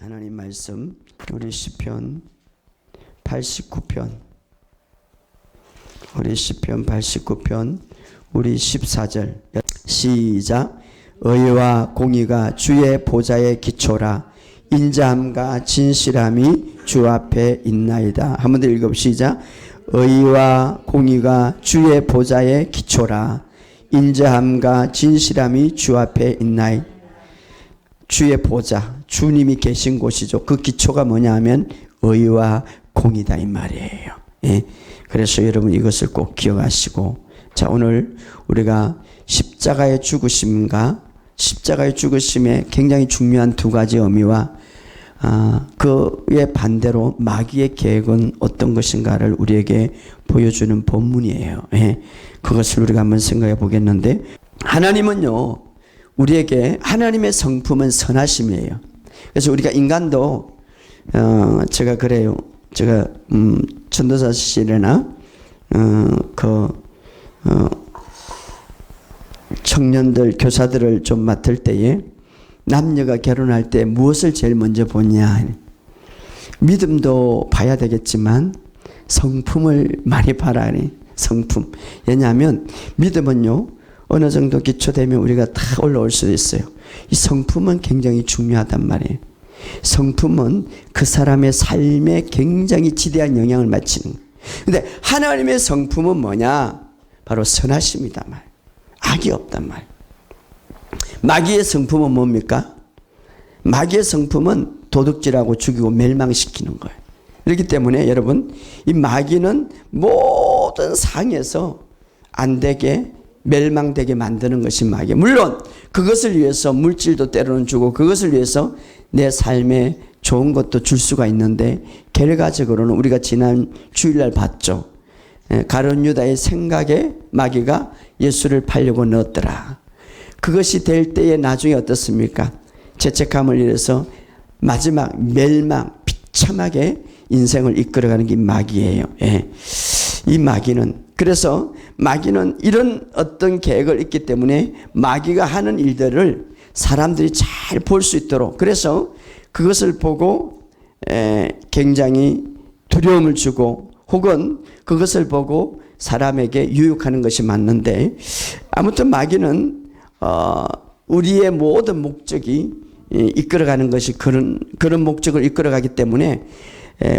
하나님 말씀 우리 시편 89편 우리 시편 89편 우리 14절 시작. 의와 공의가 주의 보좌의 기초라. 인자함과 진실함이 주 앞에 있나이다. 한 번 더 읽어봅시다. 의와 공의가 주의 보좌의 기초라. 인자함과 진실함이 주 앞에 있나이다. 주의 보좌, 주님이 계신 곳이죠. 그 기초가 뭐냐 하면 의와 공의다 이 말이에요. 예. 그래서 여러분 이것을 꼭 기억하시고, 자, 오늘 우리가 십자가의 죽으심과 십자가의 죽으심에 굉장히 중요한 두 가지 의미와 그의 반대로 마귀의 계획은 어떤 것인가를 우리에게 보여주는 본문이에요. 예. 그것을 우리가 한번 생각해 보겠는데, 하나님은요 우리에게 하나님의 성품은 선하심이에요. 그래서 우리가 인간도 제가 그래요. 제가 전도사실이나 청년들 교사들을 좀 맡을 때에 남녀가 결혼할 때 무엇을 제일 먼저 보냐? 믿음도 봐야 되겠지만 성품을 많이 봐라. 성품. 왜냐하면 믿음은요 어느 정도 기초되면 우리가 다 올라올 수도 있어요. 이 성품은 굉장히 중요하단 말이에요. 성품은 그 사람의 삶에 굉장히 지대한 영향을 미치는 거예요. 근데 하나님의 성품은 뭐냐? 바로 선하심이다 말. 악이 없단 말. 마귀의 성품은 뭡니까? 마귀의 성품은 도둑질하고 죽이고 멸망시키는 거예요. 그렇기 때문에 여러분, 이 마귀는 모든 상에서 안 되게 멸망되게 만드는 것이 마귀. 물론 그것을 위해서 물질도 때로는 주고 그것을 위해서 내 삶에 좋은 것도 줄 수가 있는데, 결과적으로는 우리가 지난 주일날 봤죠. 가룟 유다의 생각에 마귀가 예수를 팔려고 넣었더라. 그것이 될 때에 나중에 어떻습니까? 죄책감을 잃어서 마지막 멸망, 비참하게 인생을 이끌어가는 게 마귀예요. 예. 이 마귀는, 그래서 마귀는 이런 어떤 계획을 있기 때문에 마귀가 하는 일들을 사람들이 잘 볼 수 있도록, 그래서 그것을 보고 굉장히 두려움을 주고 혹은 그것을 보고 사람에게 유혹하는 것이 맞는데, 아무튼 마귀는 우리의 모든 목적이 이끌어가는 것이 그런 목적을 이끌어가기 때문에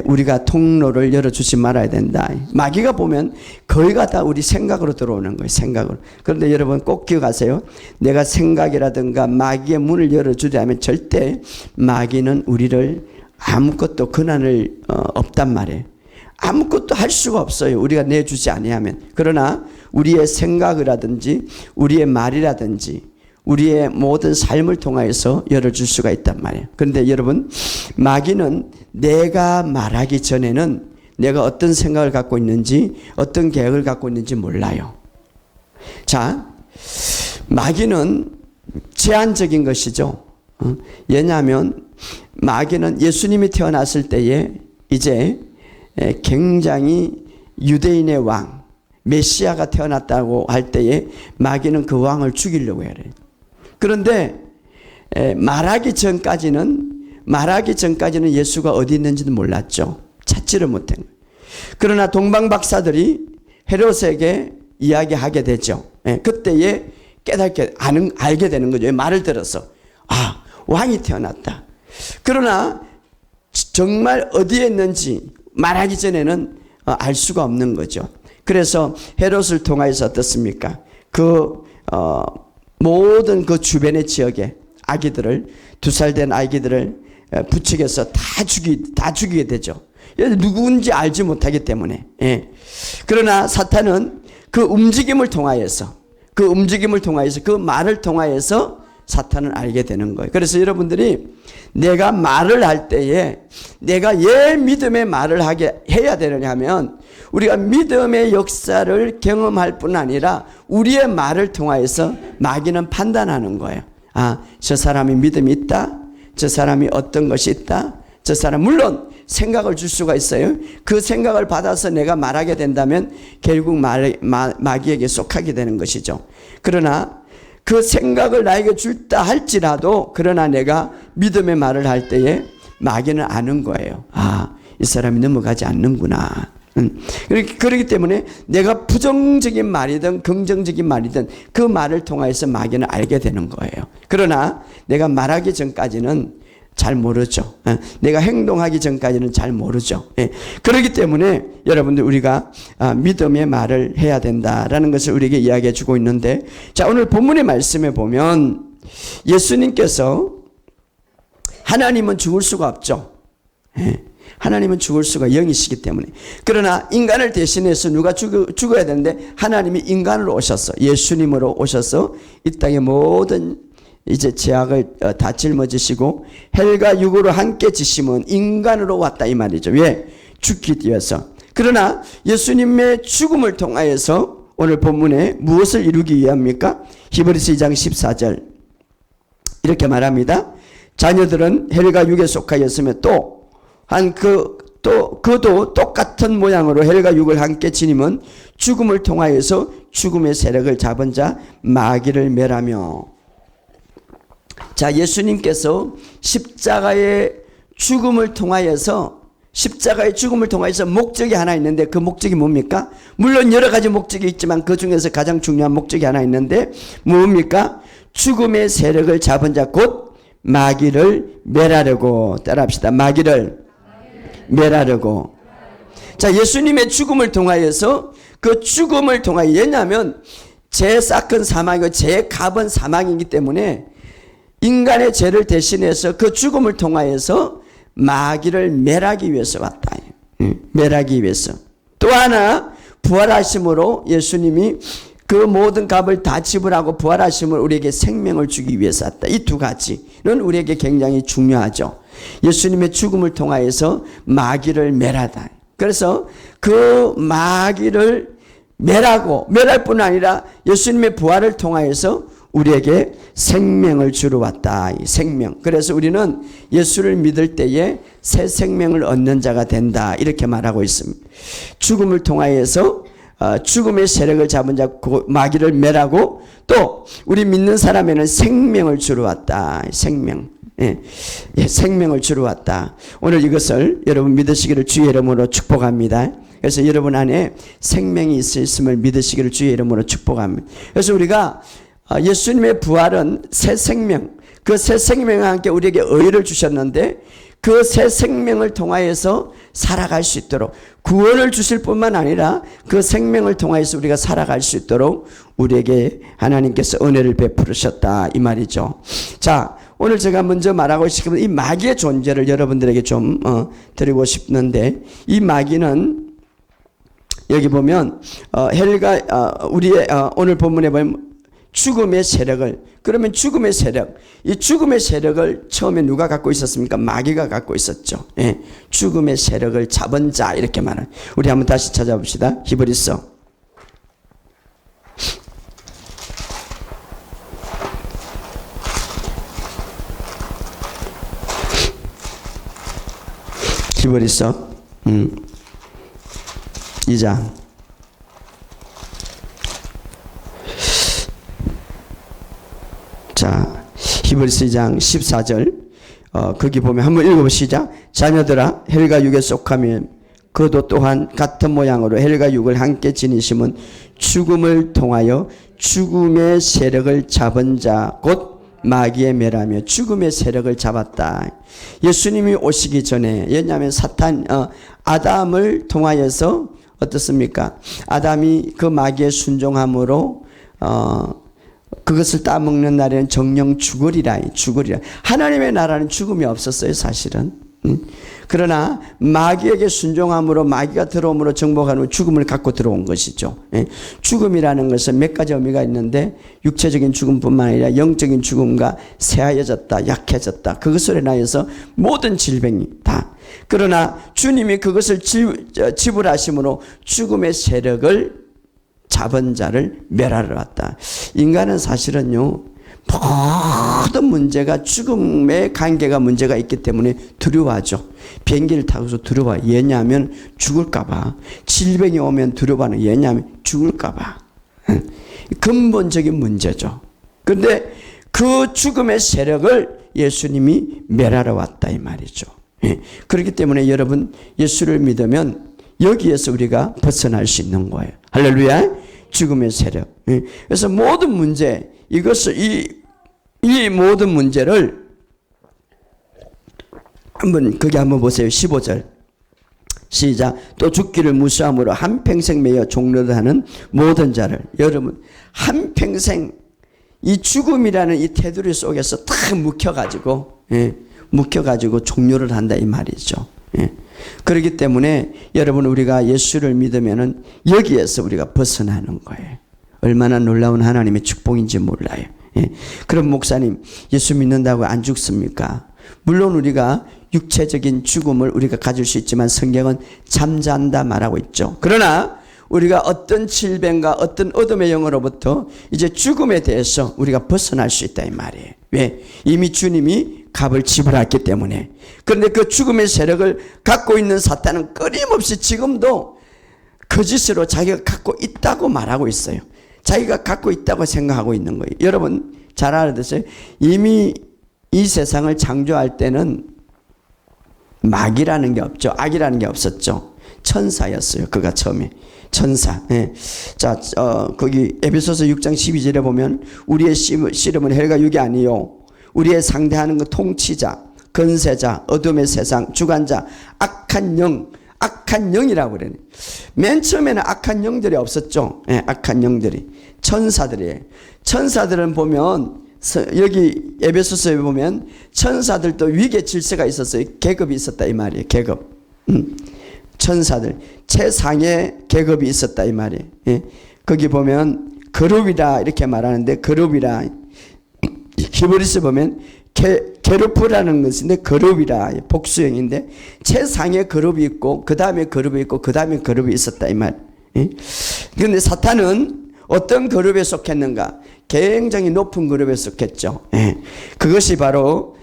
우리가 통로를 열어주지 말아야 된다. 마귀가 보면 거의가 다 우리 생각으로 들어오는 거예요. 생각으로. 그런데 여러분 꼭 기억하세요. 내가 생각이라든가 마귀의 문을 열어주려면 절대 마귀는 우리를 아무것도 권한을 없단 말이에요. 아무것도 할 수가 없어요. 우리가 내주지 아니하면. 그러나 우리의 생각이라든지 우리의 말이라든지 우리의 모든 삶을 통하여서 열어줄 수가 있단 말이에요. 그런데 여러분, 마귀는 내가 말하기 전에는 내가 어떤 생각을 갖고 있는지 어떤 계획을 갖고 있는지 몰라요. 자, 마귀는 제한적인 것이죠. 왜냐하면 마귀는 예수님이 태어났을 때에 이제 굉장히 유대인의 왕 메시아가 태어났다고 할 때에 마귀는 그 왕을 죽이려고 해요. 그런데 말하기 전까지는 예수가 어디 있는지도 몰랐죠. 찾지를 못한 거예요. 그러나 동방박사들이 헤롯에게 이야기하게 되죠. 그때에 깨닫게 알게 되는 거죠. 말을 들어서 왕이 태어났다. 그러나 정말 어디에 있는지 말하기 전에는 알 수가 없는 거죠. 그래서 헤롯을 통하여서 어떻습니까? 모든 그 주변의 지역에 아기들을, 2살 된 아기들을 부축해서 다 죽이게 되죠. 누구인지 알지 못하기 때문에. 예. 그러나 사탄은 그 움직임을 통하여서 그 말을 통하여서 사탄을 알게 되는 거예요. 그래서 여러분들이 내가 말을 할 때에 내가 왜 믿음의 말을 해야 되느냐 하면, 우리가 믿음의 역사를 경험할 뿐 아니라 우리의 말을 통하여서 마귀는 판단하는 거예요. 저 사람이 믿음이 있다. 저 사람이 어떤 것이 있다. 저 사람, 물론 생각을 줄 수가 있어요. 그 생각을 받아서 내가 말하게 된다면 결국 마귀에게 속하게 되는 것이죠. 그러나 그 생각을 나에게 줄다 할지라도, 그러나 내가 믿음의 말을 할 때에 마귀는 아는 거예요. 아, 이 사람이 넘어가지 않는구나. 그렇기 때문에 내가 부정적인 말이든 긍정적인 말이든 그 말을 통해서 마귀는 알게 되는 거예요. 그러나 내가 말하기 전까지는 잘 모르죠. 내가 행동하기 전까지는 잘 모르죠. 그렇기 때문에 여러분들 우리가 믿음의 말을 해야 된다라는 것을 우리에게 이야기해 주고 있는데, 자, 오늘 본문의 말씀에 보면 예수님께서 하나님은 죽을 수가 없죠. 하나님은 죽을 수가 영이시기 때문에. 그러나 인간을 대신해서 누가 죽어야 되는데 하나님이 인간으로 오셔서, 예수님으로 오셔서 이 땅의 모든 이제 죄악을 다 짊어지시고 헬과 육으로 함께 지심은 인간으로 왔다 이 말이죠. 왜? 죽기 위해서. 그러나 예수님의 죽음을 통하여서 오늘 본문에 무엇을 이루기 위함입니까? 히브리서 2장 14절 이렇게 말합니다. 자녀들은 헬과 육에 속하였으며 그도 똑같은 모양으로 헬과 육을 함께 지니면 죽음을 통하여서 죽음의 세력을 잡은 자 마귀를 멸하며. 자, 예수님께서 십자가의 죽음을 통하여서 목적이 하나 있는데 그 목적이 뭡니까? 물론 여러 가지 목적이 있지만 그 중에서 가장 중요한 목적이 하나 있는데 뭡니까? 죽음의 세력을 잡은 자 곧 마귀를 멸하려고. 따라합시다. 마귀를 멸하려고. 자, 예수님의 죽음을 통하여서 그 죽음을 통하여, 왜냐하면 죄 싹은 사망이고 죄 값은 사망이기 때문에 인간의 죄를 대신해서 그 죽음을 통하여서 마귀를 멸하기 위해서 왔다. 멸하기 위해서. 또 하나 부활하심으로 예수님이 그 모든 값을 다 지불하고 부활하심을 우리에게 생명을 주기 위해서 왔다. 이 두 가지는 우리에게 굉장히 중요하죠. 예수님의 죽음을 통하여서 마귀를 멸하다. 그래서 그 마귀를 멸할 뿐 아니라 예수님의 부활을 통하여서 우리에게 생명을 주러 왔다. 이 생명. 그래서 우리는 예수를 믿을 때에 새 생명을 얻는 자가 된다. 이렇게 말하고 있습니다. 죽음을 통하여서 죽음의 세력을 잡은 자 마귀를 멸하고 또 우리 믿는 사람에는 생명을 주러 왔다. 생명. 생명을 주러 왔다. 오늘 이것을 여러분 믿으시기를 주의 이름으로 축복합니다. 그래서 여러분 안에 생명이 있음을 믿으시기를 주의 이름으로 축복합니다. 그래서 우리가 예수님의 부활은 새 생명, 그 새 생명과 함께 우리에게 의를 주셨는데 그 새 생명을 통하여서 살아갈 수 있도록 구원을 주실 뿐만 아니라 그 생명을 통하여서 우리가 살아갈 수 있도록 우리에게 하나님께서 은혜를 베푸셨다 이 말이죠. 자, 오늘 제가 먼저 말하고 싶은 이 마귀의 존재를 여러분들에게 좀 드리고 싶는데, 이 마귀는 여기 보면 헬과 우리의 오늘 본문에 보면 죽음의 세력을, 그러면 죽음의 세력, 이 죽음의 세력을 처음에 누가 갖고 있었습니까? 마귀가 갖고 있었죠. 죽음의 세력을 잡은 자 이렇게 말해요. 우리 한번 다시 찾아봅시다. 히브리서 히브리서 2장 자, 히브리서 2장 14절 거기 보면 한번 읽어보시자. 자녀들아 헬과 육에 속하면 그도 또한 같은 모양으로 헬과 육을 함께 지니심은 죽음을 통하여 죽음의 세력을 잡은 자 곧 마귀의 멸하며. 죽음의 세력을 잡았다. 예수님이 오시기 전에, 왜냐하면 아담을 통하여서 어떻습니까? 아담이 그 마귀의 순종함으로 그것을 따먹는 날에는 정령 죽으리라. 하나님의 나라는 죽음이 없었어요, 사실은. 그러나 마귀에게 순종함으로, 마귀가 들어옴으로 정복하는 죽음을 갖고 들어온 것이죠. 죽음이라는 것은 몇 가지 의미가 있는데 육체적인 죽음뿐만 아니라 영적인 죽음과 쇠하여졌다, 약해졌다, 그것으로 인하여서 모든 질병이 다. 그러나 주님이 그것을 지불하심으로 죽음의 세력을 잡은 자를 멸하러 왔다. 인간은 사실은요, 모든 문제가 죽음의 관계가 문제가 있기 때문에 두려워하죠. 비행기를 타고서 두려워해요. 왜냐하면 죽을까봐. 질병이 오면 두려워하는, 왜냐하면 죽을까봐. 근본적인 문제죠. 그런데 그 죽음의 세력을 예수님이 멸하러 왔다 이 말이죠. 그렇기 때문에 여러분 예수를 믿으면 여기에서 우리가 벗어날 수 있는 거예요. 할렐루야. 죽음의 세력. 그래서 모든 문제, 이것을 이 모든 문제를 한번 보세요. 15절 시작. 또 죽기를 무수함으로 한평생 매여 종로하는 모든 자를. 여러분 한평생 이 죽음이라는 이 테두리 속에서 딱 묵혀가지고 종료를 한다 이 말이죠. 그렇기 때문에 여러분 우리가 예수를 믿으면은 여기에서 우리가 벗어나는 거예요. 얼마나 놀라운 하나님의 축복인지 몰라요. 그럼 목사님 예수 믿는다고 안 죽습니까? 물론 우리가 육체적인 죽음을 우리가 가질 수 있지만 성경은 잠잔다 말하고 있죠. 그러나 우리가 어떤 질병과 어떤 어둠의 영으로부터 이제 죽음에 대해서 우리가 벗어날 수 있다 이 말이에요. 왜? 이미 주님이 값을 지불했기 때문에. 그런데 그 죽음의 세력을 갖고 있는 사탄은 끊임없이 지금도 거짓으로 자기가 갖고 있다고 말하고 있어요. 자기가 갖고 있다고 생각하고 있는 거예요. 여러분 잘 알아두세요. 이미 이 세상을 창조할 때는 마귀라는 게 없죠. 악이라는 게 없었죠. 천사였어요. 그가 처음에. 천사. 자, 거기 에베소서 6장 12절에 보면 우리의 씨름은 혈과 육이 아니요. 우리의 상대하는 그 통치자, 건세자, 어둠의 세상, 주관자, 악한 영이라고 그러네. 맨 처음에는 악한 영들이 없었죠. 악한 영들이. 천사들이에요. 천사들은 보면 여기 에베소서에 보면 천사들도 위계 질서가 있었어요. 계급이 있었다 이 말이에요. 계급. 천사들 최상의 계급이 있었다 이 말이에요. 거기 보면 그룹이라 이렇게 말하는데 그룹이라 히브리서 보면 게르프라는 것인데 그룹이라 복수형인데 최상의 그룹이 있고 그 다음에 그룹이 있고 그 다음에 그룹이 있었다 이 말. 그런데 사탄은 어떤 그룹에 속했는가? 굉장히 높은 그룹에 속했죠. 그것이 바로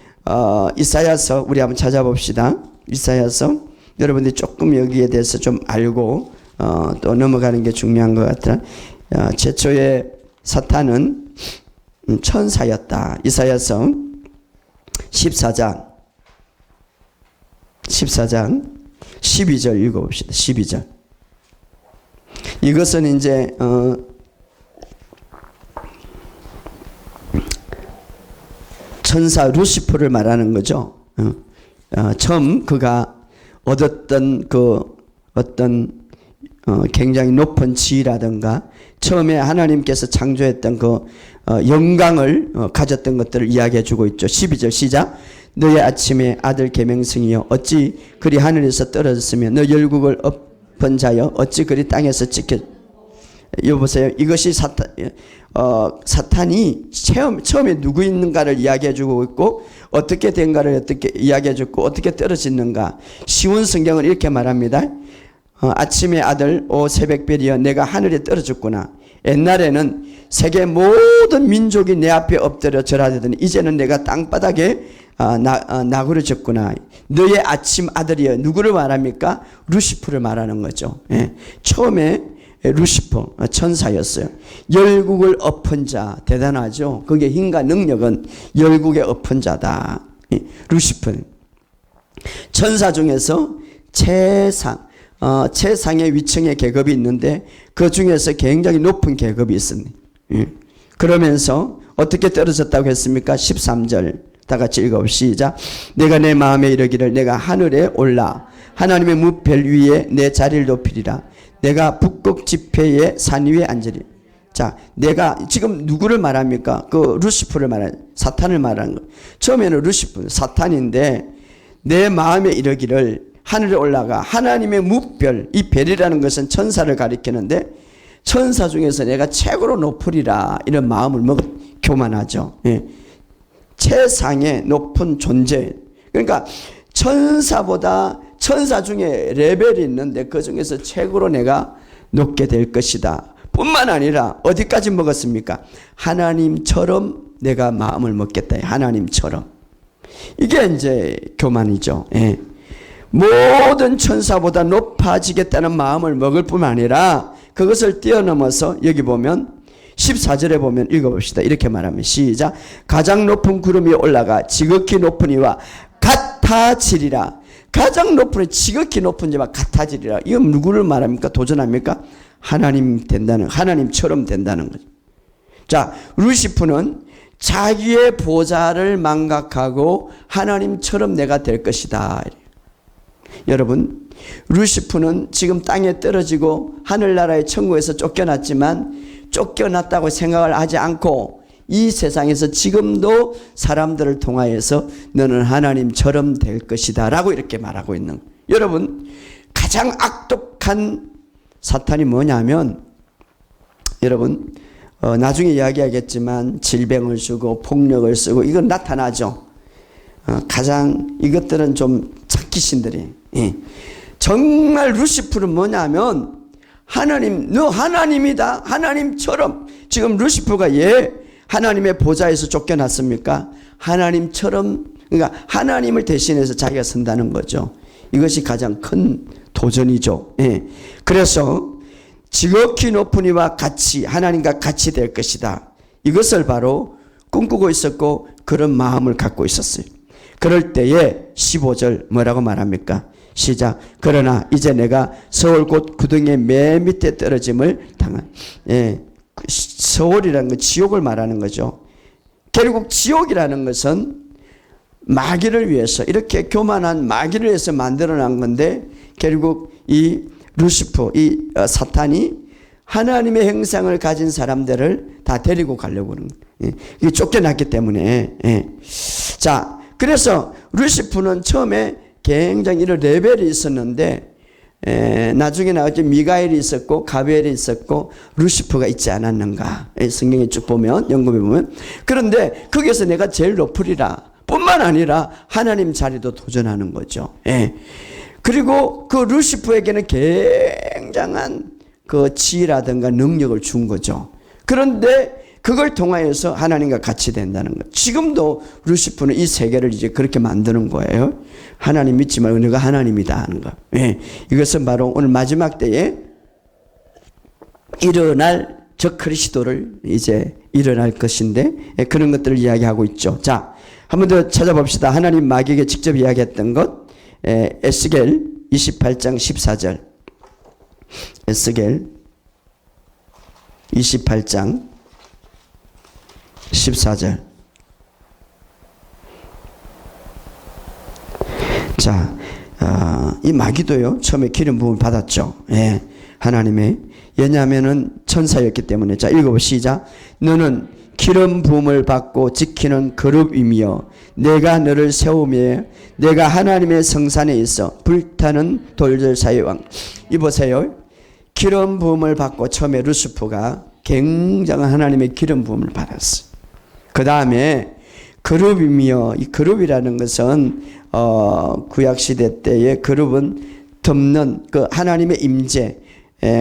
이사야서 우리 한번 찾아봅시다. 이사야서 여러분들이 조금 여기에 대해서 좀 알고 또 넘어가는 게 중요한 것 같아요. 최초의 사탄은 천사였다. 이사야서 14장 12절 읽어봅시다. 12절. 이것은 이제 천사 루시퍼를 말하는 거죠. 처음 그가 얻었던 그 어떤 굉장히 높은 지위라든가 처음에 하나님께서 창조했던 그 영광을 가졌던 것들을 이야기해 주고 있죠. 12절 시작. 너의 아침에 아들 계명성이여 어찌 그리 하늘에서 떨어졌으며 너 열국을 엎은 자여 어찌 그리 땅에서 지켜. 여보세요. 이것이 사탄이 처음에 누구 있는가를 이야기해 주고 있고 어떻게 된가를 어떻게 이야기해 주고 어떻게 떨어지는가. 쉬운 성경은 이렇게 말합니다. 아침의 아들 오 새벽별이여 내가 하늘에 떨어졌구나. 옛날에는 세계 모든 민족이 내 앞에 엎드려 절하더니 이제는 내가 땅바닥에 나그러졌구나. 너의 아침 아들이여 누구를 말합니까? 루시프를 말하는 거죠. 처음에 루시퍼 천사였어요. 열국을 엎은 자 대단하죠. 그게 힘과 능력은 열국의 엎은 자다. 루시퍼 천사 중에서 최상의 위층의 계급이 있는데 그 중에서 굉장히 높은 계급이 있습니다. 그러면서 어떻게 떨어졌다고 했습니까? 13절 다 같이 읽어봅시다. 내가 내 마음에 이르기를 내가 하늘에 올라 하나님의 무별 위에 내 자리를 높이리라. 내가 북극 지폐의 산 위에 앉으리. 자, 내가 지금 누구를 말합니까? 그 루시퍼를 말하는 사탄을 말하는 거. 처음에는 루시퍼 사탄인데 내 마음에 이르기를 하늘에 올라가 하나님의 무별, 이 별이라는 것은 천사를 가리키는데 천사 중에서 내가 최고로 높으리라 이런 마음을 교만하죠. 최상의 높은 존재. 그러니까 천사 중에 레벨이 있는데 그 중에서 최고로 내가 높게 될 것이다. 뿐만 아니라 어디까지 먹었습니까? 하나님처럼 내가 마음을 먹겠다. 하나님처럼. 이게 이제 교만이죠. 모든 천사보다 높아지겠다는 마음을 먹을 뿐만 아니라 그것을 뛰어넘어서 여기 보면 14절에 보면 읽어봅시다. 이렇게 말하면 시작. 가장 높은 구름이 올라가 지극히 높은 이와 같아 같아지리라. 가장 높은, 지극히 높은 자와 같아지리라. 이건 누구를 말합니까? 도전합니까? 하나님처럼 된다는 거죠. 자, 루시프는 자기의 보좌를 망각하고 하나님처럼 내가 될 것이다. 여러분, 루시프는 지금 땅에 떨어지고 하늘나라의 천국에서 쫓겨났지만 쫓겨났다고 생각을 하지 않고 이 세상에서 지금도 사람들을 통하여서 너는 하나님처럼 될 것이다 라고 이렇게 말하고 있는 거예요. 여러분, 가장 악독한 사탄이 뭐냐면, 여러분 나중에 이야기하겠지만 질병을 쓰고 폭력을 쓰고 이건 나타나죠. 가장 이것들은 좀 착기신들이. 정말 루시프는 뭐냐면 하나님, 너 하나님이다, 하나님처럼. 지금 루시프가 하나님의 보좌에서 쫓겨났습니까? 하나님처럼, 그러니까 하나님을 대신해서 자기가 선다는 거죠. 이것이 가장 큰 도전이죠. 그래서 지극히 높은 이와 같이, 하나님과 같이 될 것이다. 이것을 바로 꿈꾸고 있었고 그런 마음을 갖고 있었어요. 그럴 때에 15절 뭐라고 말합니까? 시작. 그러나 이제 내가 서울 곧 구덩이의 맨 밑에 떨어짐을 당한. 서울이라는 건 지옥을 말하는 거죠. 결국 지옥이라는 것은 마귀를 위해서, 이렇게 교만한 마귀를 위해서 만들어낸 건데, 결국 이 루시퍼, 이 사탄이 하나님의 형상을 가진 사람들을 다 데리고 가려고 하는 거예요. 이게 쫓겨났기 때문에. 자, 그래서 루시퍼는 처음에 굉장히 이런 레벨이 있었는데, 나중에 나왔죠. 미가엘이 있었고 가브리엘이 있었고 루시퍼가 있지 않았는가. 성경에 쭉 보면, 연금에 보면. 그런데 거기에서 내가 제일 높으리라 뿐만 아니라 하나님 자리도 도전하는 거죠. 그리고 그 루시퍼에게는 굉장한 그 지혜라든가 능력을 준 거죠. 그런데 그걸 통하여서 하나님과 같이 된다는 것. 지금도 루시퍼는 이 세계를 이제 그렇게 만드는 거예요. 하나님 믿지 말고 너가 하나님이다 하는 거. 이것은 바로 오늘 마지막 때에 일어날 저 그리스도를 이제 일어날 것인데, 그런 것들을 이야기하고 있죠. 자, 한 번 더 찾아봅시다. 하나님 마귀에게 직접 이야기했던 것. 에스겔 28장 14절. 에스겔 28장 14절. 자, 이 마귀도요, 처음에 기름 부음을 받았죠. 하나님의. 왜냐하면은 천사였기 때문에. 자, 읽어보시자. 너는 기름 부음을 받고 지키는 그룹이며 내가 너를 세우며 내가 하나님의 성산에 있어 불타는 돌들 사이의 왕. 이보세요. 기름 부음을 받고 처음에 루시퍼가 굉장한 하나님의 기름 부음을 받았어요. 그 다음에 그룹이며, 이 그룹이라는 것은 구약시대 때의 그룹은 덮는 그 하나님의 임재,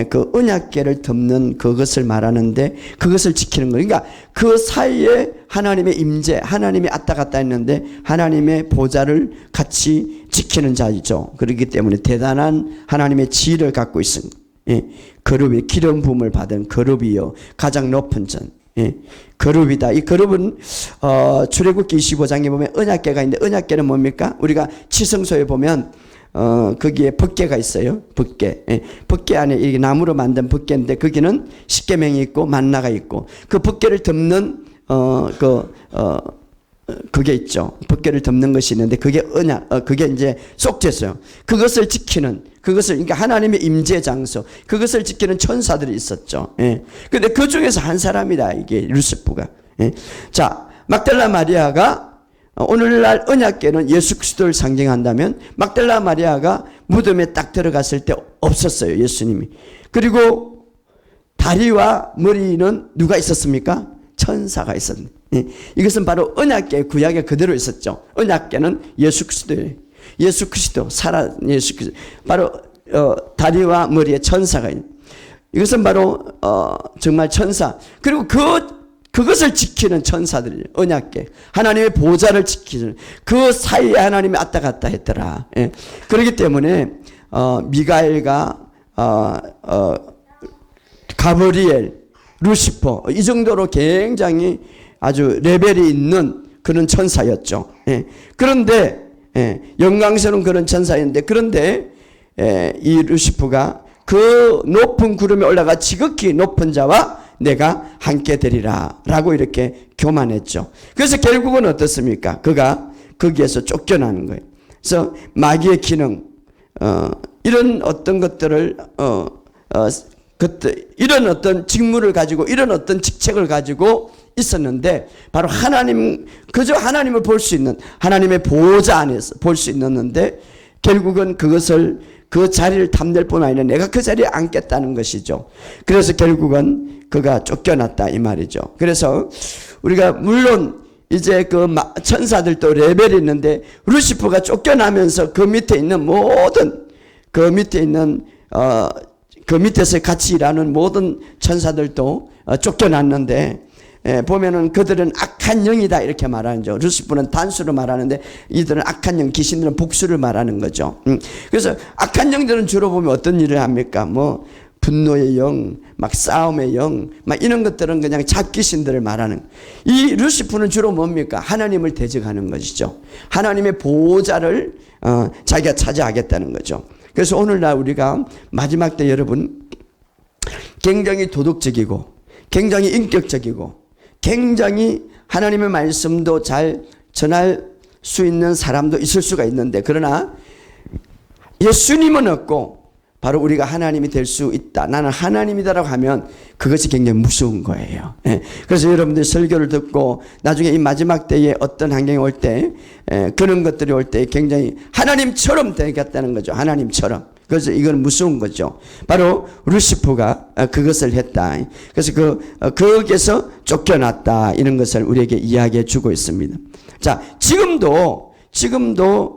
그 언약궤를 덮는 그것을 말하는데 그것을 지키는 거예요. 그러니까 그 사이에 하나님의 임재, 하나님이 왔다 갔다 했는데 하나님의 보좌를 같이 지키는 자이죠. 그렇기 때문에 대단한 하나님의 지혜를 갖고 있습니다. 그룹이 기름 부음을 받은 그룹이요, 가장 높은 전. 그룹이다. 이 그룹은 출애굽기 25장에 보면 언약궤가 있는데, 언약궤는 뭡니까? 우리가 지성소에 보면 거기에 법궤가 있어요. 법궤. 법궤 안에 이게 나무로 만든 법궤인데 거기는 십계명이 있고 만나가 있고, 그 법궤를 덮는 그게 있죠. 법궤를 덮는 것이 있는데 그게 그게 이제 속죄소요. 그것을 지키는, 그러니까 하나님의 임재 장소, 그것을 지키는 천사들이 있었죠. 근데 그 중에서 한 사람이다, 이게 루시퍼가. 자, 막달라 마리아가, 오늘날 언약궤는 예수 그리스도를 상징한다면 막달라 마리아가 무덤에 딱 들어갔을 때 없었어요, 예수님이. 그리고 다리와 머리는 누가 있었습니까? 천사가 있었는데, 이것은 바로 언약궤 구약에 그대로 있었죠. 언약궤는 예수 그리스도예요. 예수 그리스도, 예수 그리스도. 바로 다리와 머리에 천사가 있는. 이것은 바로 정말 천사. 그리고 그것을 지키는 천사들이에요. 언약궤. 하나님의 보좌를 지키는, 그 사이에 하나님이 왔다 갔다 했더라. 그렇기 때문에 미가엘과 가브리엘, 루시퍼, 이 정도로 굉장히 아주 레벨이 있는 그런 천사였죠. 그런데 영광스러운 그런 천사였는데, 그런데 이 루시프가 그 높은 구름에 올라가 지극히 높은 자와 내가 함께 되리라 라고 이렇게 교만했죠. 그래서 결국은 어떻습니까? 그가 거기에서 쫓겨나는 거예요. 그래서 마귀의 기능, 이런 어떤 것들을 이런 어떤 직무를 가지고, 이런 어떤 직책을 가지고 있었는데, 바로 하나님, 그저 하나님을 볼 수 있는, 하나님의 보호자 안에서 볼 수 있었는데, 결국은 그것을, 그 자리를 탐낼 뿐 아니라 내가 그 자리에 앉겠다는 것이죠. 그래서 결국은 그가 쫓겨났다 이 말이죠. 그래서 우리가 물론 이제 그 천사들도 레벨이 있는데, 루시퍼가 쫓겨나면서 그 밑에 있는 모든, 그 밑에 있는 그 밑에서 같이 일하는 모든 천사들도 쫓겨났는데, 보면은 그들은 악한 영이다 이렇게 말하죠. 루시퍼는 단수로 말하는데 이들은 악한 영, 귀신들은 복수를 말하는 거죠. 그래서 악한 영들은 주로 보면 어떤 일을 합니까? 뭐 분노의 영, 막 싸움의 영, 막 이런 것들은 그냥 잡귀신들을 말하는. 이 루시퍼는 주로 뭡니까? 하나님을 대적하는 것이죠. 하나님의 보호자를 자기가 차지하겠다는 거죠. 그래서 오늘날 우리가 마지막 때 여러분 굉장히 도덕적이고 굉장히 인격적이고 굉장히 하나님의 말씀도 잘 전할 수 있는 사람도 있을 수가 있는데, 그러나 예수님은 없고 바로 우리가 하나님이 될 수 있다, 나는 하나님이다라고 하면 그것이 굉장히 무서운 거예요. 그래서 여러분들 설교를 듣고 나중에 이 마지막 때에 어떤 환경이 올 때, 그런 것들이 올 때 굉장히 하나님처럼 되겠다는 거죠. 하나님처럼. 그래서 이건 무서운 거죠. 바로 루시퍼가 그것을 했다. 그래서 거기에서 쫓겨났다, 이런 것을 우리에게 이야기해 주고 있습니다. 자, 지금도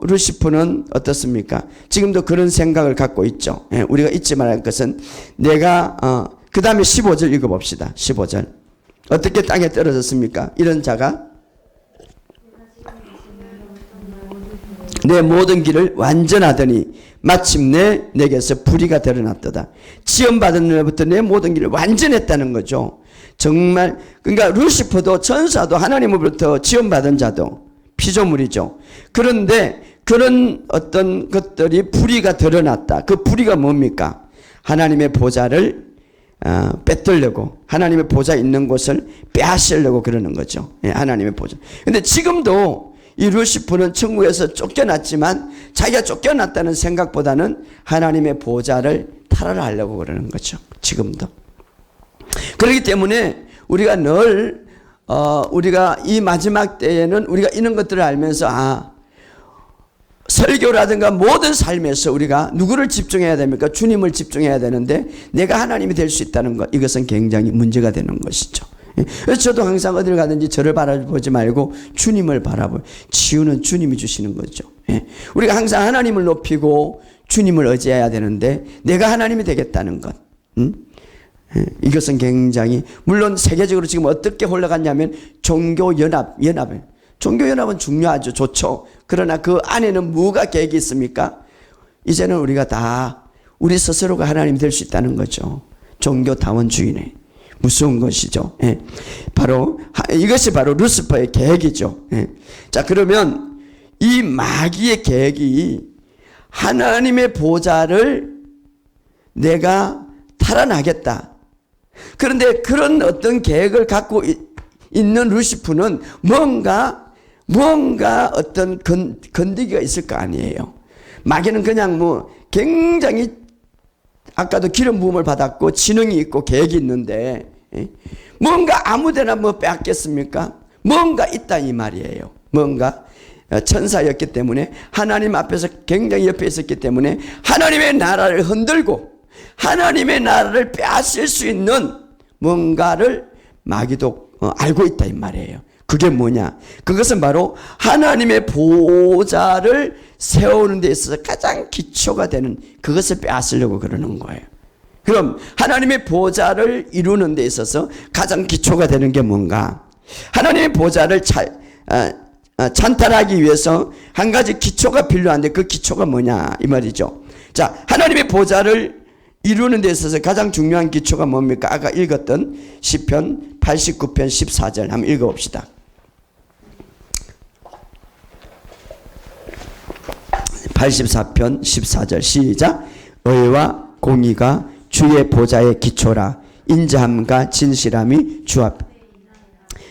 루시퍼는 어떻습니까? 지금도 그런 생각을 갖고 있죠. 우리가 잊지 말할 것은, 내가 그 다음에 15절 읽어봅시다. 15절 어떻게 땅에 떨어졌습니까? 이런 자가 내 모든 길을 완전하더니 마침내 내게서 불의가 드러났도다. 지원받은 날부터 내 모든 길을 완전했다는 거죠. 정말, 그러니까 루시퍼도 천사도 하나님으로부터 지원받은 자도 피조물이죠. 그런데 그런 어떤 것들이 불의가 드러났다. 그 불의가 뭡니까? 하나님의 보좌를 뺏으려고, 하나님의 보좌 있는 곳을 빼앗으려고 그러는 거죠. 하나님의 보좌. 근데 지금도 이 루시퍼는 천국에서 쫓겨났지만 자기가 쫓겨났다는 생각보다는 하나님의 보좌를 탈환하려고 그러는 거죠. 지금도. 그렇기 때문에 우리가 늘 우리가 이 마지막 때에는 우리가 이런 것들을 알면서, 설교라든가 모든 삶에서 우리가 누구를 집중해야 됩니까? 주님을 집중해야 되는데 내가 하나님이 될 수 있다는 것, 이것은 굉장히 문제가 되는 것이죠. 그래서 저도 항상 어딜 가든지 저를 바라보지 말고 주님을 바라보고, 치유는 주님이 주시는 거죠. 우리가 항상 하나님을 높이고 주님을 의지해야 되는데 내가 하나님이 되겠다는 것, 이것은 굉장히, 물론 세계적으로 지금 어떻게 흘러갔냐면 종교연합은 중요하죠. 좋죠. 그러나 그 안에는 뭐가 계획이 있습니까? 이제는 우리가 다 우리 스스로가 하나님이 될 수 있다는 거죠. 종교다원주의네. 무서운 것이죠. 바로 이것이 바로 루시퍼의 계획이죠. 자, 그러면 이 마귀의 계획이 하나님의 보좌를 내가 탈환하겠다. 그런데 그런 어떤 계획을 갖고 있는 루시퍼는 뭔가 어떤 건드기가 있을 거 아니에요. 마귀는 그냥 뭐 굉장히, 아까도 기름 부음을 받았고 지능이 있고 계획이 있는데, 뭔가 아무데나 뭐 빼앗겠습니까? 뭔가 있다 이 말이에요. 뭔가 천사였기 때문에, 하나님 앞에서 굉장히 옆에 있었기 때문에 하나님의 나라를 흔들고 하나님의 나라를 빼앗을 수 있는 뭔가를 마귀도 알고 있다 이 말이에요. 그게 뭐냐? 그것은 바로 하나님의 보좌를 세우는 데 있어서 가장 기초가 되는 그것을 빼앗으려고 그러는 거예요. 그럼 하나님의 보좌를 이루는 데 있어서 가장 기초가 되는 게 뭔가? 하나님의 보좌를 찬탈하기 위해서 한 가지 기초가 필요한데 그 기초가 뭐냐 이 말이죠. 자, 하나님의 보좌를 이루는 데 있어서 가장 중요한 기초가 뭡니까? 아까 읽었던 시편 89편 14절 한번 읽어봅시다. 84편 14절 시작. 의와 공의가 주의 보좌의 기초라. 인자함과 진실함이 주 앞.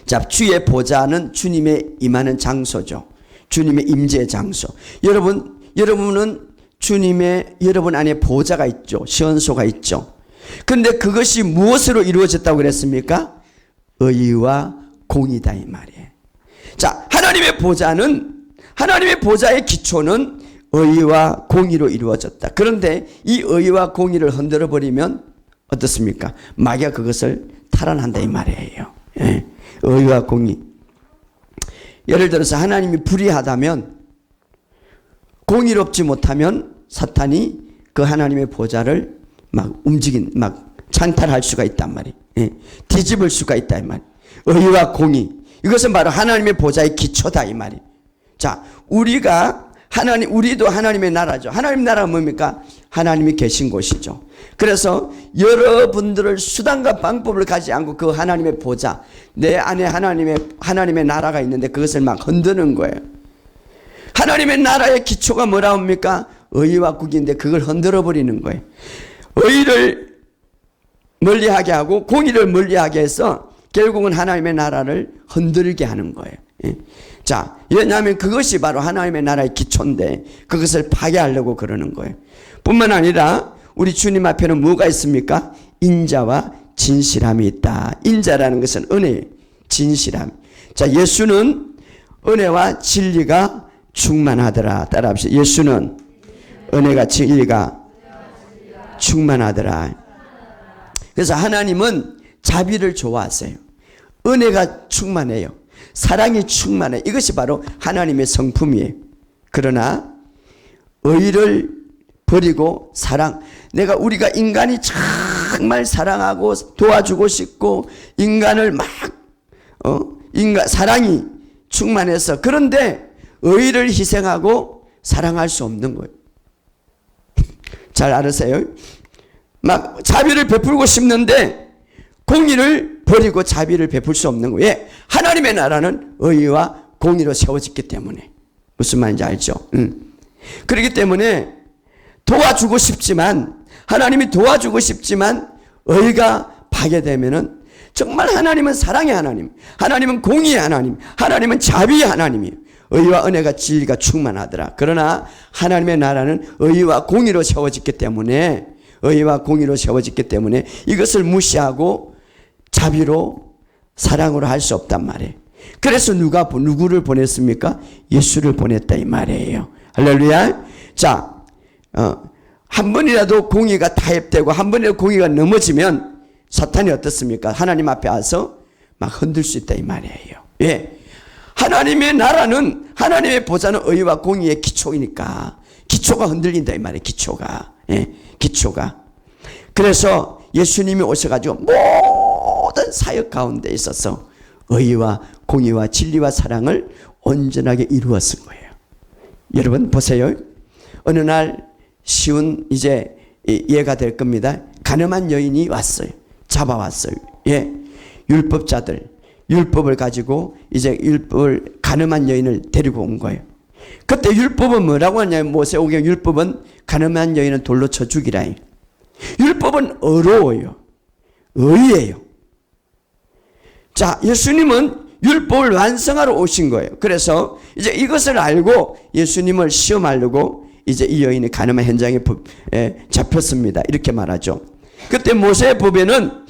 자, 주의 보좌는 주님의 임하는 장소죠. 주님의 임재 장소. 여러분은 여러분 안에 보좌가 있죠. 시온소가 있죠. 그런데 그것이 무엇으로 이루어졌다고 그랬습니까? 의와 공의다 이 말이에요. 자, 하나님의 보좌의 기초는 의와 공의로 이루어졌다. 그런데 이 의와 공의를 흔들어 버리면 어떻습니까? 마귀가 그것을 탈환한다 이 말이에요. 예. 의와 공의. 예를 들어서 하나님이 불의하다면, 공의롭지 못하면 사탄이 그 하나님의 보좌를 막 찬탈할 수가 있단 말이에요. 예. 뒤집을 수가 있다 이 말이에요. 의와 공의. 이것은 바로 하나님의 보좌의 기초다 이 말이에요. 자, 우리도 하나님의 나라죠. 하나님의 나라가 뭡니까? 하나님이 계신 곳이죠. 그래서 여러분들을 수단과 방법을 가지 않고 그 하나님의 보좌, 내 안에 하나님의 나라가 있는데 그것을 막 흔드는 거예요. 하나님의 나라의 기초가 뭐라 합니까? 의와 국인데 그걸 흔들어 버리는 거예요. 의를 멀리하게 하고 공의를 멀리하게 해서 결국은 하나님의 나라를 흔들게 하는 거예요. 예. 자, 왜냐하면 그것이 바로 하나님의 나라의 기초인데 그것을 파괴하려고 그러는 거예요. 뿐만 아니라 우리 주님 앞에는 뭐가 있습니까? 인자와 진실함이 있다. 인자라는 것은 은혜, 진실함. 자, 예수는 은혜와 진리가 충만하더라. 따라합시다. 예수는 은혜가 진리가 충만하더라. 그래서 하나님은 자비를 좋아하세요. 은혜가 충만해요. 사랑이 충만해. 이것이 바로 하나님의 성품이에요. 그러나 의를 버리고 우리가 인간이 정말 사랑하고 도와주고 싶고 인간을 사랑이 충만해서 그런데 의를 희생하고 사랑할 수 없는 거예요. 잘 알으세요? 막 자비를 베풀고 싶는데 공의를 버리고 자비를 베풀 수 없는 거예요. 왜? 하나님의 나라는 의와 공의로 세워졌기 때문에. 무슨 말인지 알죠? 그렇기 때문에 하나님이 도와주고 싶지만 의가 파괴되면은 정말 하나님은 사랑의 하나님, 하나님은 공의의 하나님, 하나님은 자비의 하나님이에요. 의와 은혜가 진리가 충만하더라. 그러나 하나님의 나라는 의와 공의로 세워졌기 때문에 이것을 무시하고 자비로 사랑으로 할 수 없단 말이에요. 그래서 누구를 보냈습니까? 예수를 보냈다 이 말이에요. 할렐루야. 자, 한 번이라도 공의가 타협되고 한 번이라도 공의가 넘어지면 사탄이 어떻습니까? 하나님 앞에 와서 막 흔들 수 있다 이 말이에요. 예. 하나님의 나라는, 하나님의 보좌는 의와 공의의 기초이니까 기초가 흔들린다 이 말이에요. 기초가. 예. 기초가. 그래서 예수님이 오셔가지고 모든 사역 가운데 있어서 의와 공의와 진리와 사랑을 온전하게 이루었을 거예요. 여러분 보세요. 어느 날 쉬운 이제 예가 될 겁니다. 가늠한 여인이 왔어요. 잡아왔어요. 예. 율법을 가지고 이제 가늠한 여인을 데리고 온 거예요. 그때 율법은 뭐라고 하냐면 모세오경 율법은 가늠한 여인은 돌로 쳐 죽이라. 율법은 어려워요. 의예요. 자, 예수님은 율법을 완성하러 오신 거예요. 그래서 이제 이것을 알고 예수님을 시험하려고 이제 이 여인이 가늠한 현장에 잡혔습니다. 이렇게 말하죠. 그때 모세법에는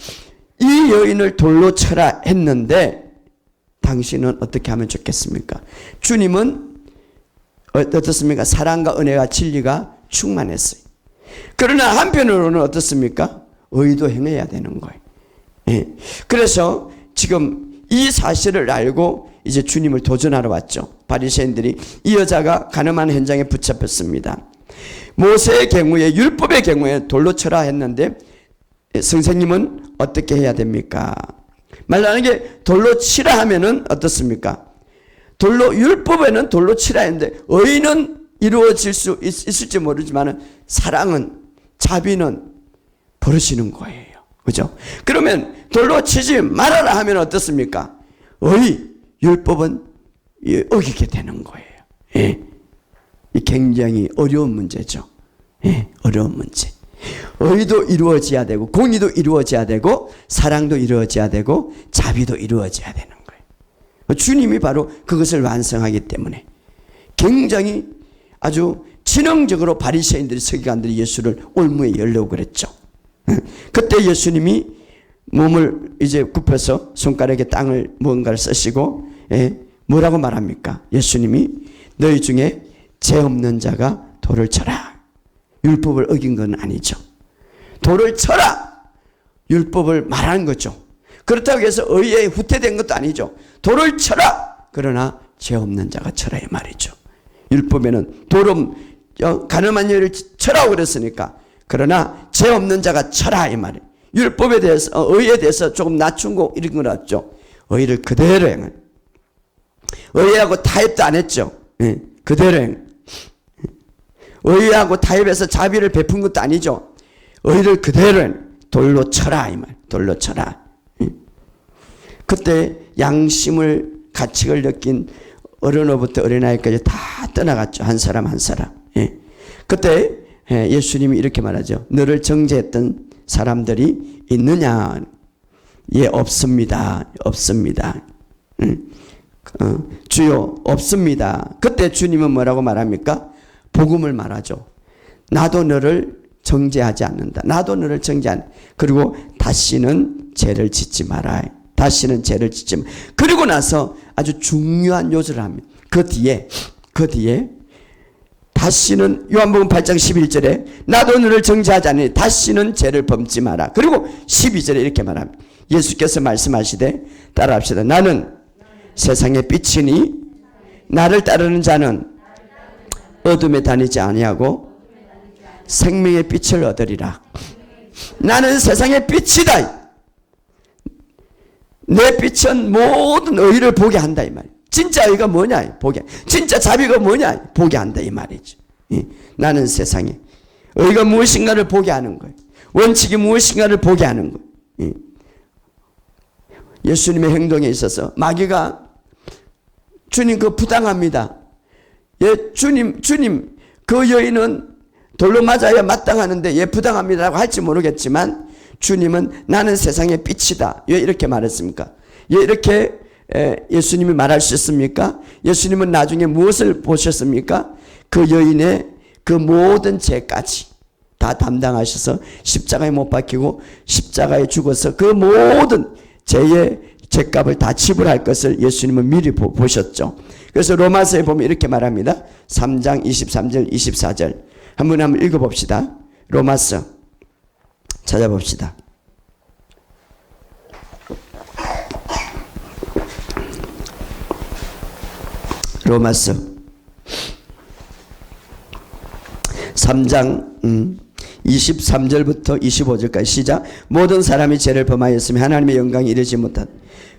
이 여인을 돌로 쳐라 했는데 당신은 어떻게 하면 좋겠습니까? 주님은 어떻습니까? 사랑과 은혜와 진리가 충만했어요. 그러나 한편으로는 어떻습니까? 의도 행해야 되는 거예요. 예. 그래서 지금 이 사실을 알고 이제 주님을 도전하러 왔죠. 바리새인들이 이 여자가 가늠한 현장에 붙잡혔습니다. 모세의 경우에 율법의 경우에 돌로 쳐라 했는데 선생님은 어떻게 해야 됩니까? 말하는 게 돌로 치라 하면은 어떻습니까? 율법에는 돌로 치라 했는데 의는 이루어질 수 있을지 모르지만 사랑은, 자비는 버릇이는 거예요. 그죠? 그러면 돌로 치지 말아라 하면 어떻습니까? 율법은 어기게 되는 거예요. 예. 이 굉장히 어려운 문제죠. 예, 어려운 문제. 의도 이루어져야 되고 공의도 이루어져야 되고 사랑도 이루어져야 되고 자비도 이루어져야 되는 거예요. 주님이 바로 그것을 완성하기 때문에 굉장히 아주 지능적으로 바리새인들이 서기관들이 예수를 올무에 열려고 그랬죠. 그때 예수님이 몸을 이제 굽혀서 손가락에 땅을 무언가를 쓰시고 뭐라고 말합니까? 예수님이 너희 중에 죄 없는 자가 돌을 쳐라. 율법을 어긴 건 아니죠. 돌을 쳐라. 율법을 말하는 거죠. 그렇다고 해서 의에 후퇴된 것도 아니죠. 돌을 쳐라. 그러나 죄 없는 자가 쳐라 이 말이죠. 율법에는 가늠한 여인을 쳐라고 그랬으니까 그러나 죄 없는 자가 쳐라 이 말이에요. 율법에 대해서 의에 대해서 조금 낮춘 거 이런 건 없죠. 의를 그대로 행은 의하고 타협도 안 했죠. 그대로 행. 의하고 타협해서 자비를 베푼 것도 아니죠. 의를 그대로 행. 돌로 쳐라 이 말. 돌로 쳐라. 그때 양심을 가책을 느낀 어른으로부터 어린아이까지 다 떠나갔죠. 한 사람 한 사람. 그때 예수님이 이렇게 말하죠. 너를 정죄했던 사람들이 있느냐? 예, 없습니다. 없습니다. 주여 없습니다. 그때 주님은 뭐라고 말합니까? 복음을 말하죠. 나도 너를 정죄하지 않는다. 나도 너를 정죄하는. 그리고 다시는 죄를 짓지 마라. 다시는 죄를 짓지 마. 그리고 나서 아주 중요한 요소를 합니다. 그 뒤에 다시는 요한복음 8장 11절에 나도 너를 정죄하지 않으니 다시는 죄를 범지 마라. 그리고 12절에 이렇게 말합니다. 예수께서 말씀하시되 따라합시다. 나는 세상의 빛이니 나를 따르는 자는 어둠에 다니지 아니하고 생명의 빛을 얻으리라. 나는 세상의 빛이다. 내 빛은 모든 의를 보게 한다 이 말이에요. 진짜 의가 뭐냐? 보게. 진짜 자비가 뭐냐? 보게 한다 이 말이죠. 나는 세상에 의가 무엇인가를 보게 하는 거예요. 원칙이 무엇인가를 보게 하는 거예요. 예수님의 행동에 있어서 마귀가 주님 그거 부당합니다. 예, 주님 그 여인은 돌로 맞아야 마땅하는데 예 부당합니다라고 할지 모르겠지만 주님은 나는 세상의 빛이다. 왜 이렇게 말했습니까? 왜 이렇게 예수님이 말할 수 있습니까? 예수님은 나중에 무엇을 보셨습니까? 그 여인의 그 모든 죄까지 다 담당하셔서 십자가에 못 박히고 십자가에 죽어서 그 모든 죄의 죄값을 다 지불할 것을 예수님은 미리 보셨죠. 그래서 로마서에 보면 이렇게 말합니다. 3장 23절 24절 한번 읽어봅시다. 로마서 찾아봅시다. 로마서 3장 23절부터 25절까지 시작. 모든 사람이 죄를 범하였으며 하나님의 영광에 이르지 못한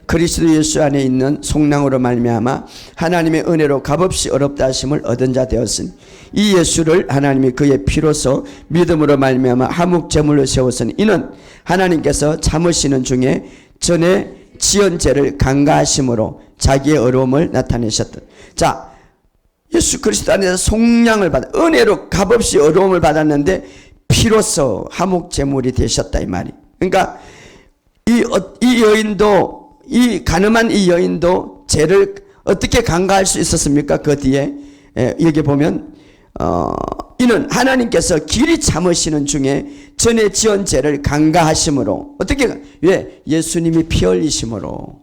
그리스도 예수 안에 있는 속량으로 말미암아 하나님의 은혜로 값없이 어렵다 하심을 얻은 자 되었으니 이 예수를 하나님이 그의 피로서 믿음으로 말미암아 화목 제물로 세웠으니 이는 하나님께서 참으시는 중에 전에 지은 죄를 간과하심으로 자기의 어려움을 나타내셨다. 자, 예수 그리스도 안에서 속량을 받아 은혜로 값없이 어려움을 받았는데 피로서 화목 제물이 되셨다 이 말이. 그러니까 이 여인도 이 가늠한 이 여인도 죄를 어떻게 간과할 수 있었습니까? 그 뒤에 여기 보면 이는 하나님께서 길이 참으시는 중에 전에 지은 죄를 간과하심으로 어떻게 왜 예수님이 피 흘리심으로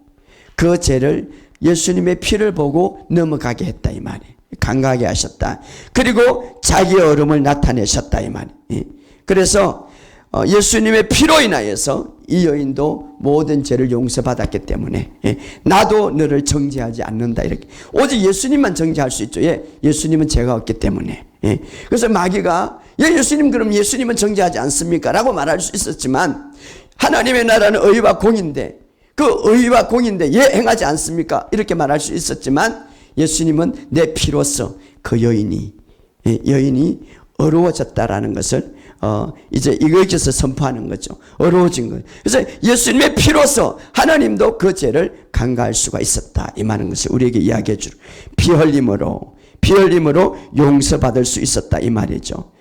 그 죄를 예수님의 피를 보고 넘어가게 했다 이 말이. 간과하게 하셨다. 그리고 자기의 어려움을 나타내셨다 이 말이. 그래서 예수님의 피로 인하여서 이 여인도 모든 죄를 용서받았기 때문에 나도 너를 정죄하지 않는다 이렇게. 오직 예수님만 정죄할 수 있죠. 예수님은 죄가 없기 때문에. 그래서 마귀가 예수님 그럼 예수님은 정죄하지 않습니까? 라고 말할 수 있었지만 하나님의 나라는 의와 공인데 그 의와 공인데 행하지 않습니까? 이렇게 말할 수 있었지만 예수님은 내 피로서 그 여인이 어려워졌다라는 것을 이제 여기서 선포하는 거죠. 어려워진 거예요. 그래서 예수님의 피로서 하나님도 그 죄를 간과할 수가 있었다. 이 많은 것을 우리에게 이야기해 주로 피 피 흘림으로 용서받을 수 있었다 이 말이죠.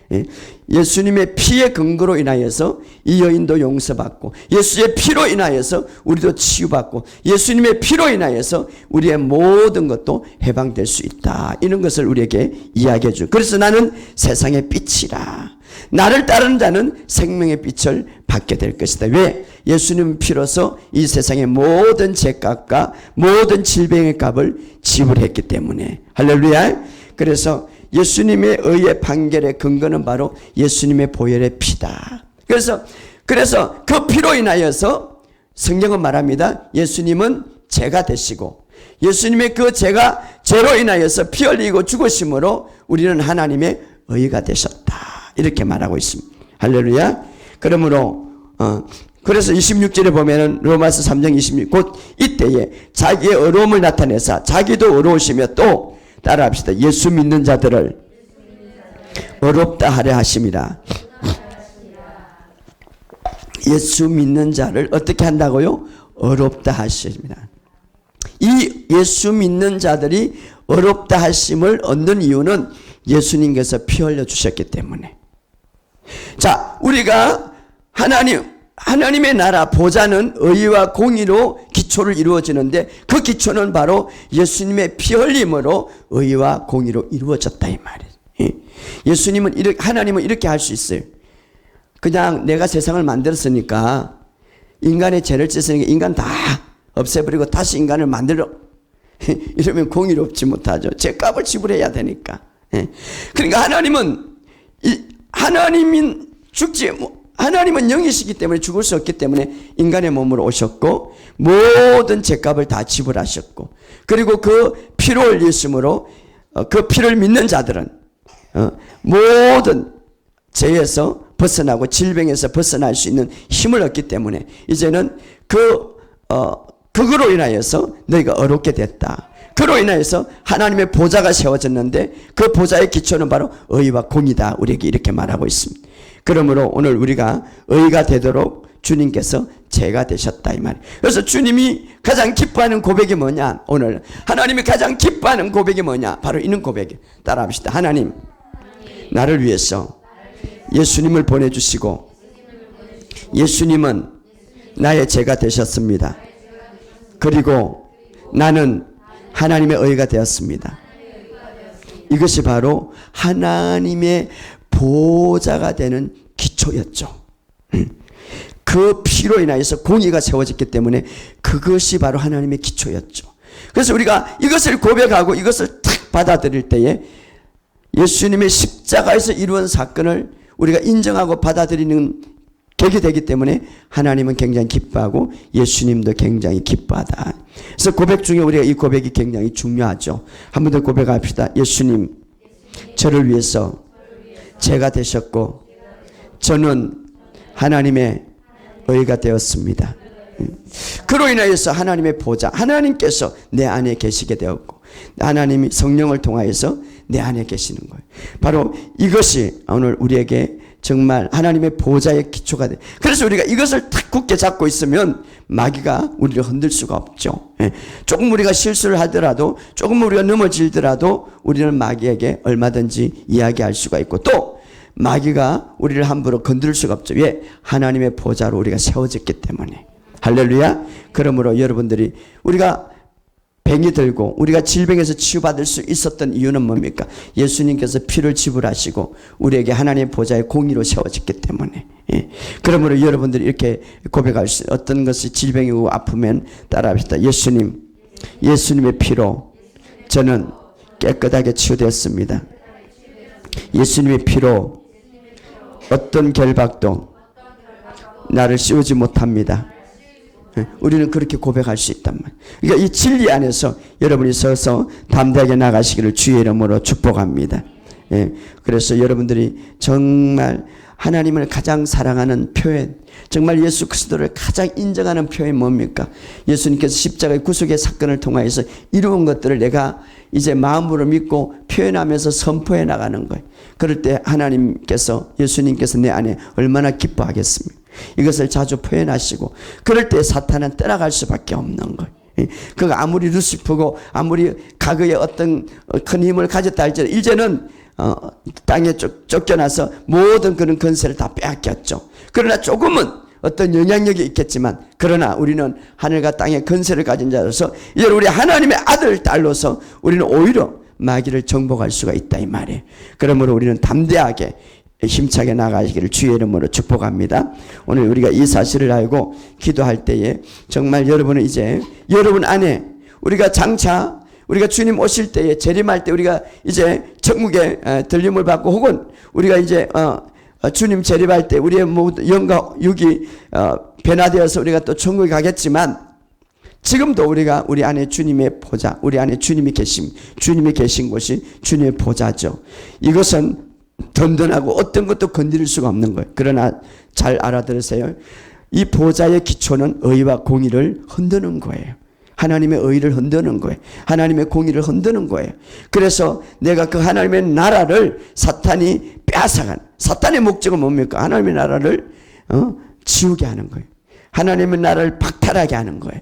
예수님의 피의 근거로 인하여서 이 여인도 용서받고, 예수의 피로 인하여서 우리도 치유받고, 예수님의 피로 인하여서 우리의 모든 것도 해방될 수 있다, 이런 것을 우리에게 이야기해 주. 그래서 나는 세상의 빛이라. 나를 따르는 자는 생명의 빛을 받게 될 것이다. 왜? 예수님 피로서 이 세상의 모든 죄값과 모든 질병의 값을 지불했기 때문에. 할렐루야. 그래서 예수님의 의의 판결의 근거는 바로 예수님의 보혈의 피다. 그래서 그 피로 인하여서 성경은 말합니다. 예수님은 죄가 되시고, 예수님의 그 죄로 인하여서 피 흘리고 죽으심으로 우리는 하나님의 의가 되셨다, 이렇게 말하고 있습니다. 할렐루야. 그러므로 그래서 26절에 보면은 로마서 3장 26, 곧 이때에 자기의 의로움을 나타내사 자기도 의로우시며, 또 따라합시다. 예수 믿는 자들을 의롭다 하려 하심이라. 예수 믿는 자를 어떻게 한다고요? 의롭다 하십니다. 이 예수 믿는 자들이 의롭다 하심을 얻는 이유는 예수님께서 피 흘려 주셨기 때문에. 자, 우리가 하나님의 나라 보좌는 의와 공의로 기초를 이루어지는데, 그 기초는 바로 예수님의 피 흘림으로 의와 공의로 이루어졌다 이 말이에요. 하나님은 이렇게 할 수 있어요. 그냥 내가 세상을 만들었으니까, 인간의 죄를 찢으니까 인간 다 없애버리고 다시 인간을 만들어, 이러면 공의롭지 못하죠. 죄값을 지불해야 되니까. 그러니까 하나님은 영이시기 때문에 죽을 수 없기 때문에 인간의 몸으로 오셨고, 모든 죄값을 다 지불하셨고, 그리고 그 피로 흘리심으로 그 피를 믿는 자들은 모든 죄에서 벗어나고 질병에서 벗어날 수 있는 힘을 얻기 때문에 이제는 그거로 인하여서 너희가 의롭게 됐다. 그로 인하여서 하나님의 보좌가 세워졌는데, 그 보좌의 기초는 바로 의와 공의다, 우리에게 이렇게 말하고 있습니다. 그러므로 오늘 우리가 의가 되도록 주님께서 죄가 되셨다 이 말이에요. 그래서 주님이 가장 기뻐하는 고백이 뭐냐? 오늘 하나님이 가장 기뻐하는 고백이 뭐냐? 바로 이런 고백이에요. 따라합시다. 하나님, 나를 위해서 예수님을 보내주시고, 예수님은 나의 죄가 되셨습니다. 그리고 나는 하나님의 의가 되었습니다. 이것이 바로 하나님의 보좌가 되는 기초였죠. 그 피로 인하여서 공의가 세워졌기 때문에 그것이 바로 하나님의 기초였죠. 그래서 우리가 이것을 고백하고 이것을 탁 받아들일 때에 예수님의 십자가에서 이루어진 사건을 우리가 인정하고 받아들이는 계기 되기 때문에 하나님은 굉장히 기뻐하고 예수님도 굉장히 기뻐하다. 그래서 고백 중에 우리가 이 고백이 굉장히 중요하죠. 한 번 더 고백합시다. 예수님, 저를 위해서 죄가 되셨고 저는 하나님의 의가 되었습니다. 그로 인하여서 하나님의 보좌, 하나님께서 내 안에 계시게 되었고, 하나님이 성령을 통하여서 내 안에 계시는 거예요. 바로 이것이 오늘 우리에게 정말 하나님의 보좌의 기초가 돼. 그래서 우리가 이것을 탁 굳게 잡고 있으면 마귀가 우리를 흔들 수가 없죠. 조금 우리가 실수를 하더라도, 조금 우리가 넘어질더라도 우리는 마귀에게 얼마든지 이야기할 수가 있고, 또 마귀가 우리를 함부로 건드릴 수가 없죠. 왜? 하나님의 보좌로 우리가 세워졌기 때문에. 할렐루야. 그러므로 여러분들이 우리가 병이 들고 우리가 질병에서 치유받을 수 있었던 이유는 뭡니까? 예수님께서 피를 지불하시고 우리에게 하나님의 보좌의 공의로 세워졌기 때문에. 그러므로 여러분들이 이렇게 고백할 수, 어떤 것이 질병이고 아프면 따라합시다. 예수님, 예수님의 피로 저는 깨끗하게 치유되었습니다. 예수님의 피로 어떤 결박도 나를 씌우지 못합니다. 우리는 그렇게 고백할 수 있단 말이에요. 그러니까 이 진리 안에서 여러분이 서서 담대하게 나가시기를 주의 이름으로 축복합니다. 그래서 여러분들이 정말 하나님을 가장 사랑하는 표현, 정말 예수 그리스도를 가장 인정하는 표현이 뭡니까? 예수님께서 십자가의 구속의 사건을 통하여서 이루은 것들을 내가 이제 마음으로 믿고 표현하면서 선포해 나가는 거예요. 그럴 때 하나님께서, 예수님께서 내 안에 얼마나 기뻐하겠습니까? 이것을 자주 표현하시고, 그럴 때 사탄은 떠나갈 수밖에 없는 거예요. 그가 아무리 루시프고 아무리 과거에 어떤 큰 힘을 가졌다 할지라도 이제는 땅에 쫓겨나서 모든 그런 권세를 다 빼앗겼죠. 그러나 조금은 어떤 영향력이 있겠지만 그러나 우리는 하늘과 땅의 권세를 가진 자로서 이제 우리 하나님의 아들 딸로서 우리는 오히려 마귀를 정복할 수가 있다 이 말이에요. 그러므로 우리는 담대하게 힘차게 나가시기를 주의 이름으로 축복합니다. 오늘 우리가 이 사실을 알고 기도할 때에 정말 여러분은 이제 여러분 안에 우리가 장차 우리가 주님 오실 때에 재림할 때 우리가 이제 천국에 들림을 받고 혹은 우리가 이제 주님 재림할 때 우리의 모든 영과 육이 변화되어서 우리가 또 천국에 가겠지만 지금도 우리가 우리 안에 주님의 보좌, 우리 안에 주님이 계신 곳이 주님의 보좌죠. 이것은 든든하고 어떤 것도 건드릴 수가 없는 거예요. 그러나 잘 알아들으세요. 이 보좌의 기초는 의와 공의를 흔드는 거예요. 하나님의 의를 흔드는 거예요. 하나님의 공의를 흔드는 거예요. 그래서 내가 그 하나님의 나라를 사탄이 빼앗아간, 사탄의 목적은 뭡니까? 하나님의 나라를 지우게 하는 거예요. 하나님의 나라를 박탈하게 하는 거예요.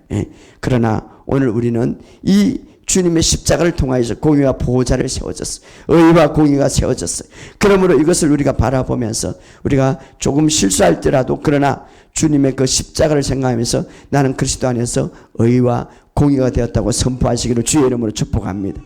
그러나 오늘 우리는 이 주님의 십자가를 통하여서 공의와 보호자를 세워졌어요. 의와 공의가 세워졌어요. 그러므로 이것을 우리가 바라보면서 우리가 조금 실수할지라도 그러나 주님의 그 십자가를 생각하면서 나는 그리스도 안에서 의와 공의가 되었다고 선포하시기를 주의 이름으로 축복합니다.